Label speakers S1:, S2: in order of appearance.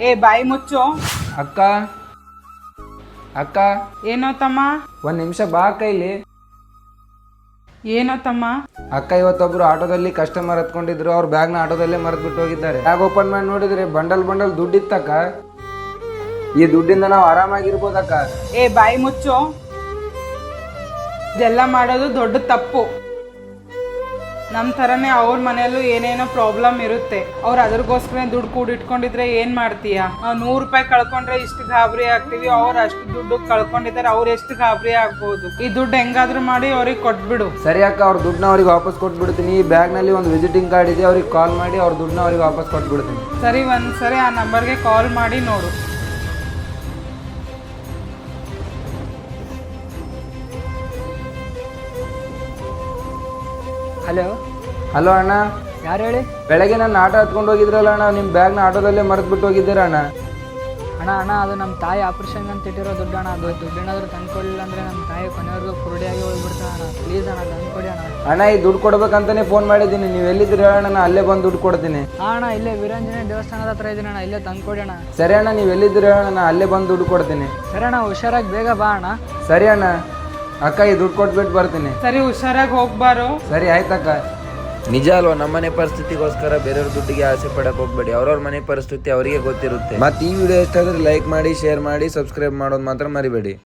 S1: ಏ ಬಾಯಿ ಮುಚ್ಚು.
S2: ಅಕ್ಕ ಅಕ್ಕ
S1: ಏನೋ ತಮ್ಮ?
S2: ಒಂದ್ ನಿಮಿಷ ಬಾ ಕೈಲಿ.
S1: ಏನೋ ತಮ್ಮ?
S2: ಅಕ್ಕ ಇವತ್ತೊಬ್ರು ಆಟೋದಲ್ಲಿ ಕಸ್ಟಮರ್ ಹತ್ಕೊಂಡಿದ್ರು, ಅವ್ರ ಬ್ಯಾಗ್ನ ಆಟೋದಲ್ಲೇ ಮರೆತು ಬಿಟ್ಟು ಹೋಗಿದ್ದಾರೆ. ಬ್ಯಾಗ್ ಓಪನ್ ಮಾಡಿ ನೋಡಿದ್ರೆ ಬಂಡಲ್ ದುಡ್ಡಿತ್ತಕ್ಕ. ಈ ದುಡ್ಡಿಂದ ನಾವು ಆರಾಮಾಗಿರ್ಬೋದಕ್ಕ.
S1: ಏ ಬಾಯಿ ಮುಚ್ಚು. ಇದೆಲ್ಲ ಮಾಡೋದು ದೊಡ್ಡ ತಪ್ಪು. ನಮ್ಮ ಥರನೇ ಅವ್ರ ಮನೆಯಲ್ಲೂ ಏನೇನೋ ಪ್ರಾಬ್ಲಮ್ ಇರುತ್ತೆ. ಅವ್ರು ಅದ್ರಗೋಸ್ಕರ ದುಡ್ಡು ಕೂಡಿಟ್ಕೊಂಡಿದ್ರೆ ಏನು ಮಾಡ್ತೀಯ? ನಾವು 100 ರೂಪಾಯಿ ಕಳ್ಕೊಂಡ್ರೆ ಇಷ್ಟು ಗಾಬರಿ ಆಗ್ತೀವಿ, ಅವ್ರು ಅಷ್ಟು ದುಡ್ಡು ಕಳ್ಕೊಂಡಿದ್ದಾರೆ, ಅವ್ರು ಎಷ್ಟು ಗಾಬರಿ ಆಗ್ಬೋದು. ಈ ದುಡ್ಡು ಹೆಂಗಾದ್ರೂ ಮಾಡಿ ಅವ್ರಿಗೆ ಕೊಟ್ಬಿಡು.
S2: ಸರಿ ಅಕ್ಕ, ಅವ್ರ ದುಡ್ಡನ್ನ ಅವ್ರಿಗೆ ವಾಪಸ್ ಕೊಟ್ಬಿಡ್ತೀನಿ. ಈ ಬ್ಯಾಗ್ನಲ್ಲಿ ಒಂದು ವಿಸಿಟಿಂಗ್ ಕಾರ್ಡ್ ಇದೆ, ಅವ್ರಿಗೆ ಕಾಲ್ ಮಾಡಿ ಅವ್ರ ದುಡ್ಡನ್ನ ಅವ್ರಿಗೆ ವಾಪಸ್ ಕೊಟ್ಬಿಡ್ತೀನಿ.
S1: ಸರಿ, ಒಂದ್ಸರಿ ಆ ನಂಬರ್ಗೆ ಕಾಲ್ ಮಾಡಿ ನೋಡು.
S3: ಹಲೋ
S2: ಹಲೋ ಅಣ್ಣ,
S3: ಯಾರು ಹೇಳಿ?
S2: ಬೆಳಗ್ಗೆ ನನ್ನ ಆಟೋ ಹತ್ಕೊಂಡು ಹೋಗಿದ್ರಲ್ಲ ಅಣ್ಣ, ನಿಮ್ಮ ಬ್ಯಾಗ್ನ ಆಟೋದಲ್ಲೇ ಮರೆತು ಬಿಟ್ಟು ಹೋಗಿದ್ದೀರ ಅಣ್ಣ.
S3: ಅಣ್ಣ ಅದು ನಮ್ಮ ತಾಯಿ ಆಪ್ರೇಷನ್ ಅಂತ ಇಟ್ಟಿರೋ ದುಡ್ಡು ಅಣ್ಣ. ಅದು ದುಡ್ಡೇನಾದರೂ ತಂದ್ಕೊಡ್ಲಿಲ್ಲ ಅಂದರೆ ನಮ್ಮ ತಾಯಿ ಕೊನೆವರೆಗೂ ಕುರುಡಿಯಾಗಿ ಹೋಗ್ಬಿಡ್ತಾಳೆ ಅಣ್ಣ. ಪ್ಲೀಸ್ ಅಣ್ಣ ತಂದ್ಕೊಡಿ ಅಣ್ಣ.
S2: ಅಣ್ಣ, ಈ ದುಡ್ಡು ಕೊಡ್ಬೇಕಂತಾನೆ ಫೋನ್ ಮಾಡಿದ್ದೀನಿ. ನೀವು ಎಲ್ಲಿದ್ದೀರಿ ಹೇಳೋಣ, ನಾನು ಅಲ್ಲೇ ಬಂದು ದುಡ್ಡು ಕೊಡ್ತೀನಿ.
S3: ಹಾಂ ಅಣ್ಣ, ಇಲ್ಲೇ ವೀರಾಂಜನೇಯ ದೇವಸ್ಥಾನದ ಹತ್ರ ಇದ್ದೀನಿ ಅಣ್ಣ, ಇಲ್ಲೇ ತಂದ್ಕೊಡಿ ಅಣ್ಣ.
S2: ಸರಿ ಅಣ್ಣ, ನೀವು ಎಲ್ಲಿದ್ದೀರಿ ಹೇಳೋಣ, ನಾನು ಅಲ್ಲೇ ಬಂದು ದುಡ್ಡು ಕೊಡ್ತೀನಿ.
S3: ಸರಿ ಅಣ್ಣ, ಹುಷಾರಾಗಿ ಬೇಗ ಬಾ ಅಣ್ಣ.
S2: ಸರಿ ಅಣ್ಣ. ಅಕ್ಕ, ಈ ದುಡ್ಡು ಕೊಟ್ಬಿಟ್ಟು ಬರ್ತೀನಿ.
S1: ಸರಿ, ಹುಷಾರಾಗಿ ಹೋಗ್ಬಾರು.
S2: ಸರಿ ಆಯ್ತಕ್ಕ. ನಿಜ ಅಲ್ವಾ, ನಮ್ಮನೆ ಪರಿಸ್ಥಿತಿಗೋಸ್ಕರ ಬೇರೆಯವ್ರ ದುಡ್ಡಿಗೆ ಆಸೆ ಪಡಕ್ ಹೋಗ್ಬೇಡಿ. ಅವ್ರವ್ರ ಮನೆ ಪರಿಸ್ಥಿತಿ ಅವರಿಗೆ ಗೊತ್ತಿರುತ್ತೆ. ಮತ್ತೆ ಈ ವಿಡಿಯೋ ಇಷ್ಟ ಆದ್ರೆ ಲೈಕ್ ಮಾಡಿ, ಶೇರ್ ಮಾಡಿ, ಸಬ್ಸ್ಕ್ರೈಬ್ ಮಾಡೋದು ಮಾತ್ರ ಮರಿಬೇಡಿ.